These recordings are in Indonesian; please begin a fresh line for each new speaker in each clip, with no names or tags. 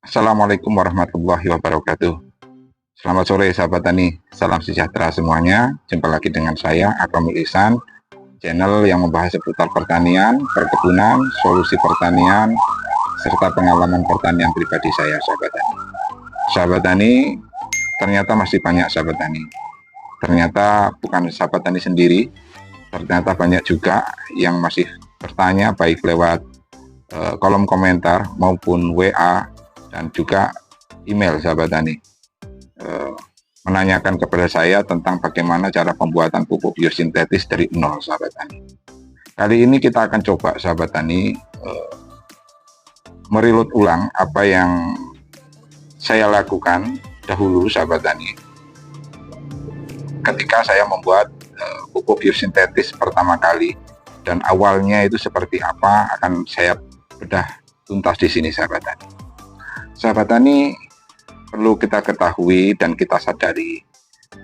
Assalamualaikum warahmatullahi wabarakatuh. Selamat sore sahabat tani, salam sejahtera semuanya. Jumpa lagi dengan saya Akramul Ihsan, channel yang membahas seputar pertanian, perkebunan, solusi pertanian, serta pengalaman pertanian pribadi saya sahabat tani. Sahabat tani, ternyata masih banyak sahabat tani. Ternyata bukan sahabat tani sendiri, ternyata banyak juga yang masih bertanya baik lewat kolom komentar maupun WA dan juga email sahabat tani, menanyakan kepada saya tentang bagaimana cara pembuatan pupuk biosintetis dari nol sahabat tani. Kali ini kita akan coba sahabat tani merilut ulang apa yang saya lakukan dahulu sahabat tani ketika saya membuat pupuk biosintetis pertama kali, dan awalnya itu seperti apa akan saya bedah tuntas di sini sahabat tani. Sahabat tani, perlu kita ketahui dan kita sadari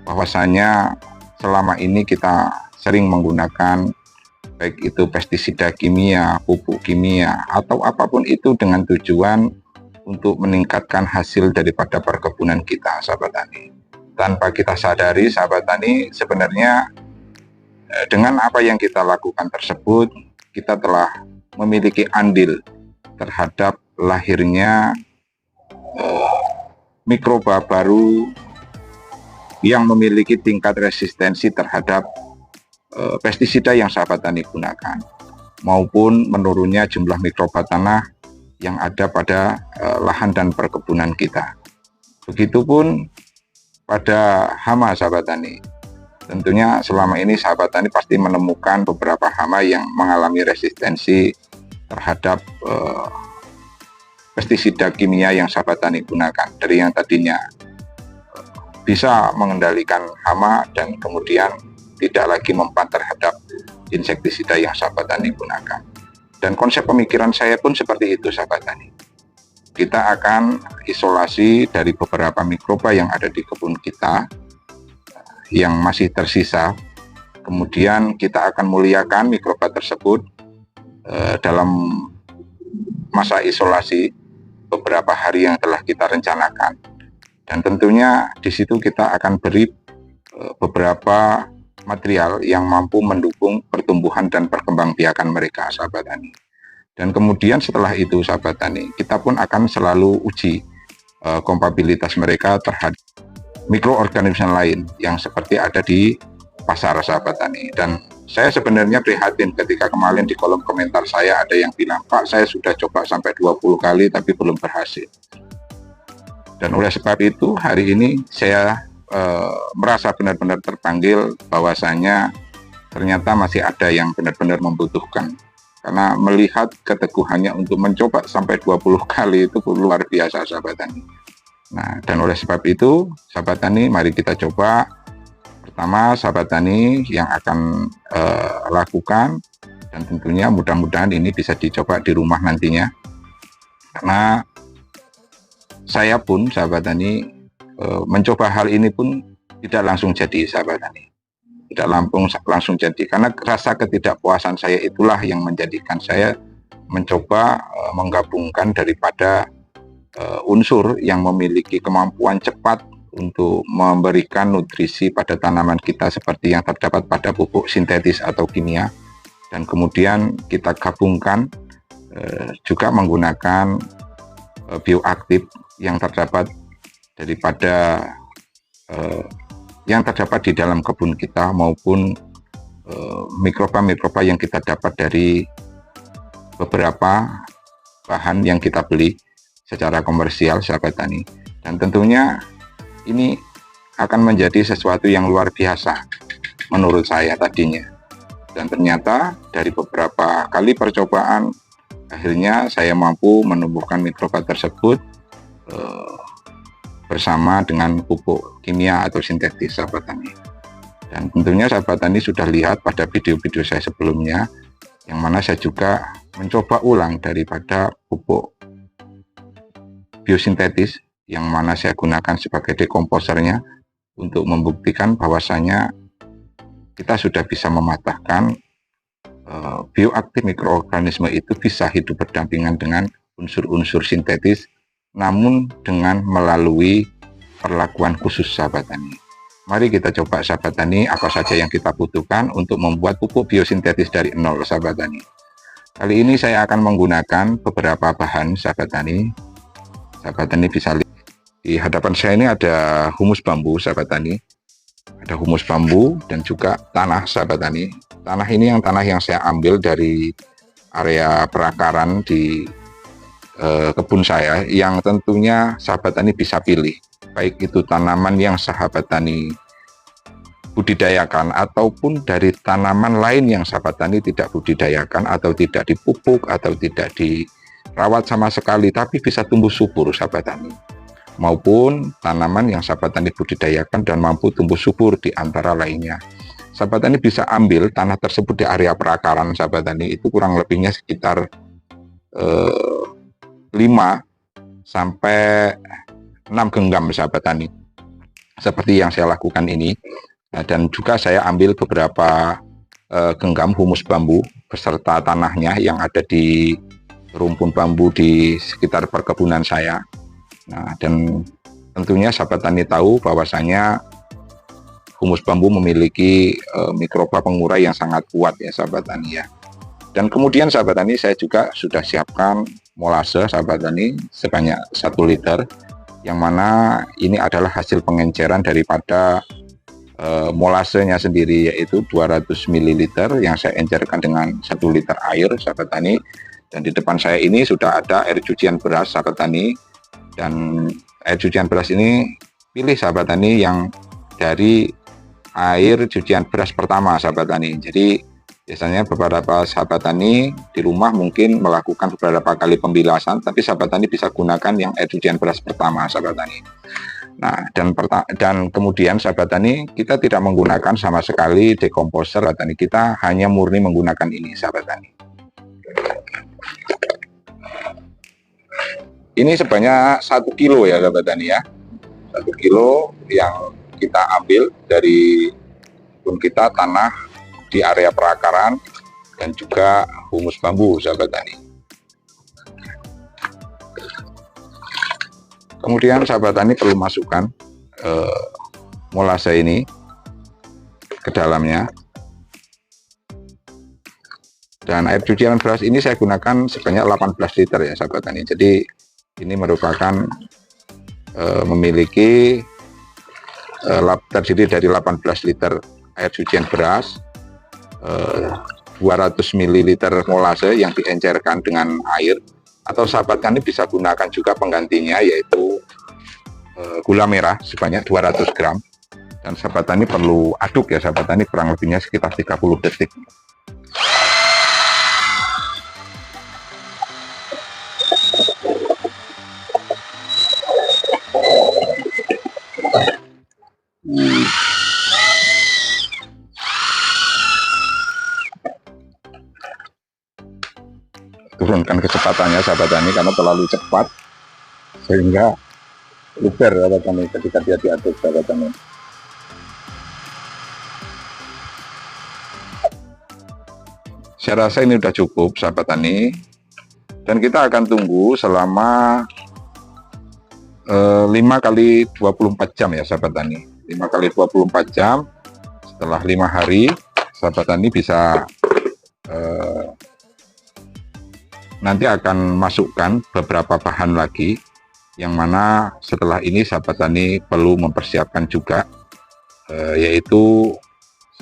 bahwasanya selama ini kita sering menggunakan baik itu pestisida kimia, pupuk kimia, atau apapun itu dengan tujuan untuk meningkatkan hasil daripada perkebunan kita sahabat tani. Tanpa kita sadari sahabat tani, sebenarnya dengan apa yang kita lakukan tersebut, kita telah memiliki andil terhadap lahirnya mikroba baru yang memiliki tingkat resistensi terhadap pestisida yang sahabat tani gunakan, maupun menurunnya jumlah mikroba tanah yang ada pada lahan dan perkebunan kita. Begitupun pada hama sahabat tani. Tentunya selama ini sahabat tani pasti menemukan beberapa hama yang mengalami resistensi terhadap pestisida kimia yang sahabat tani gunakan, dari yang tadinya bisa mengendalikan hama dan kemudian tidak lagi mempan terhadap insektisida yang sahabat tani gunakan. Dan konsep pemikiran saya pun seperti itu sahabat tani. Kita akan isolasi dari beberapa mikroba yang ada di kebun kita yang masih tersisa, kemudian kita akan muliakan mikroba tersebut dalam masa isolasi beberapa hari yang telah kita rencanakan. Dan tentunya di situ kita akan beri beberapa material yang mampu mendukung pertumbuhan dan perkembangbiakan mereka sahabat tani. Dan kemudian setelah itu sahabat tani, kita pun akan selalu uji kompatibilitas mereka terhadap mikroorganisme lain yang seperti ada di pasar sahabat tani. Dan saya sebenarnya prihatin ketika kemarin di kolom komentar saya ada yang bilang, Pak, saya sudah coba sampai 20 kali tapi belum berhasil. Dan oleh sebab itu hari ini saya merasa benar-benar terpanggil bahwasanya ternyata masih ada yang benar-benar membutuhkan. Karena melihat keteguhannya untuk mencoba sampai 20 kali itu luar biasa sahabat tani. Nah, dan oleh sebab itu sahabat tani, mari kita coba. Pertama sahabat tani yang akan lakukan, dan tentunya mudah-mudahan ini bisa dicoba di rumah nantinya, karena saya pun sahabat tani mencoba hal ini pun tidak langsung jadi sahabat tani, tidak langsung jadi, karena rasa ketidakpuasan saya itulah yang menjadikan saya mencoba menggabungkan daripada unsur yang memiliki kemampuan cepat untuk memberikan nutrisi pada tanaman kita seperti yang terdapat pada pupuk sintetis atau kimia, dan kemudian kita gabungkan juga menggunakan bioaktif yang terdapat daripada yang terdapat di dalam kebun kita, maupun mikroba-mikroba yang kita dapat dari beberapa bahan yang kita beli secara komersial sahabat tani. Dan tentunya ini akan menjadi sesuatu yang luar biasa menurut saya tadinya, dan ternyata dari beberapa kali percobaan akhirnya saya mampu menumbuhkan mikroba tersebut bersama dengan pupuk kimia atau sintetis sahabat tani. Dan tentunya sahabat tani sudah lihat pada video-video saya sebelumnya, yang mana saya juga mencoba ulang daripada pupuk biosintetis yang mana saya gunakan sebagai dekomposernya, untuk membuktikan bahwasanya kita sudah bisa mematahkan bioaktif mikroorganisme itu bisa hidup berdampingan dengan unsur-unsur sintetis namun dengan melalui perlakuan khusus sahabat tani. Mari kita coba sahabat tani apa saja yang kita butuhkan untuk membuat pupuk biosintetis dari nol sahabat tani. Kali ini saya akan menggunakan beberapa bahan sahabat tani. Sahabat tani bisa lihat di hadapan saya ini ada humus bambu sahabat tani. Ada humus bambu dan juga tanah sahabat tani. Tanah ini tanah yang saya ambil dari area perakaran di kebun saya, yang tentunya sahabat tani bisa pilih, baik itu tanaman yang sahabat tani budidayakan ataupun dari tanaman lain yang sahabat tani tidak budidayakan atau tidak dipupuk atau tidak dirawat sama sekali tapi bisa tumbuh subur sahabat tani, maupun tanaman yang sahabat tani budidayakan dan mampu tumbuh subur di antara lainnya. Sahabat tani bisa ambil tanah tersebut di area perakaran sahabat tani, itu kurang lebihnya sekitar 5 sampai 6 genggam sahabat tani, seperti yang saya lakukan ini. Dan juga saya ambil beberapa genggam humus bambu beserta tanahnya yang ada di rumpun bambu di sekitar perkebunan saya. Nah, dan tentunya sahabat tani tahu bahwasanya humus bambu memiliki mikroba pengurai yang sangat kuat ya sahabat tani ya. Dan kemudian sahabat tani saya juga sudah siapkan molase sahabat tani sebanyak 1 liter, yang mana ini adalah hasil pengenceran daripada molasenya sendiri, yaitu 200 ml yang saya encerkan dengan 1 liter air sahabat tani. Dan di depan saya ini sudah ada air cucian beras sahabat tani, dan air cucian beras ini pilih sahabat tani yang dari air cucian beras pertama sahabat tani. Jadi biasanya beberapa sahabat tani di rumah mungkin melakukan beberapa kali pembilasan, tapi sahabat tani bisa gunakan yang air cucian beras pertama sahabat tani. Nah, dan kemudian sahabat tani kita tidak menggunakan sama sekali dekomposer sahabat tani, kita hanya murni menggunakan ini sahabat tani. Ini sebanyak 1 kilo ya sahabat tani ya, 1 kilo yang kita ambil dari kebun kita, tanah di area perakaran dan juga humus bambu sahabat tani. Kemudian sahabat tani perlu masukkan molase ini ke dalamnya. Dan air cucian beras ini saya gunakan sebanyak 18 liter ya sahabat tani. Jadi ini merupakan memiliki terdiri dari 18 liter air cucian beras, 200 ml molase yang diencerkan dengan air, atau sahabat tani bisa gunakan juga penggantinya yaitu gula merah sebanyak 200 gram. Dan sahabat tani perlu aduk ya sahabat tani kurang lebihnya sekitar 30 detik. Turunkan kecepatannya sahabat tani karena terlalu cepat sehingga luber sahabat tani ketika dia diaduk sahabat tani. Saya rasa ini sudah cukup sahabat tani, dan kita akan tunggu selama 5 kali 24 jam ya sahabat tani. 5 kali 24 jam. Setelah 5 hari sahabat tani bisa nanti akan masukkan beberapa bahan lagi, yang mana setelah ini sahabat tani perlu mempersiapkan juga, yaitu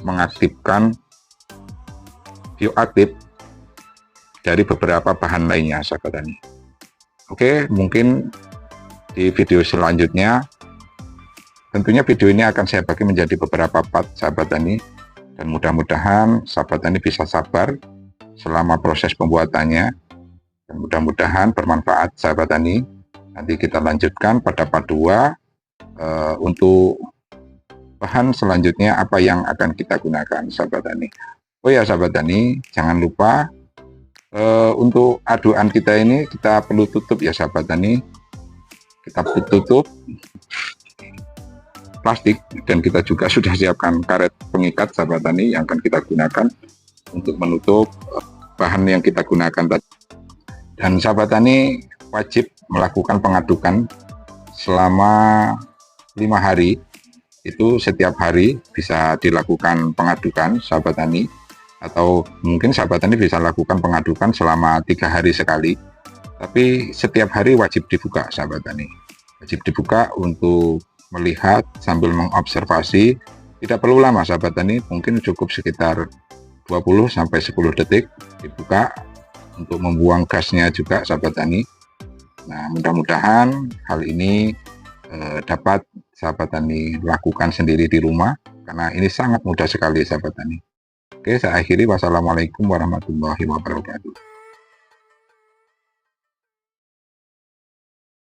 mengaktifkan bioaktif dari beberapa bahan lainnya sahabat tani. Oke, mungkin di video selanjutnya, tentunya video ini akan saya bagi menjadi beberapa part sahabat tani, dan mudah-mudahan sahabat tani bisa sabar selama proses pembuatannya. Dan mudah-mudahan bermanfaat sahabat tani. Nanti kita lanjutkan pada part 2 untuk bahan selanjutnya apa yang akan kita gunakan sahabat tani. Oh ya sahabat tani, jangan lupa untuk aduan kita ini kita perlu tutup ya sahabat tani. Kita tutup plastik, dan kita juga sudah siapkan karet pengikat sahabat tani yang akan kita gunakan untuk menutup bahan yang kita gunakan tadi. Dan sahabat tani wajib melakukan pengadukan selama 5 hari. Itu setiap hari bisa dilakukan pengadukan sahabat tani, atau mungkin sahabat tani bisa lakukan pengadukan selama 3 hari sekali. Tapi setiap hari wajib dibuka sahabat tani, wajib dibuka untuk melihat sambil mengobservasi. Tidak perlu lama sahabat tani, mungkin cukup sekitar 20-10 detik dibuka untuk membuang gasnya juga sahabat tani. Nah, mudah-mudahan hal ini dapat sahabat tani lakukan sendiri di rumah, karena ini sangat mudah sekali sahabat tani. Oke, saya akhiri. Wassalamualaikum warahmatullahi wabarakatuh.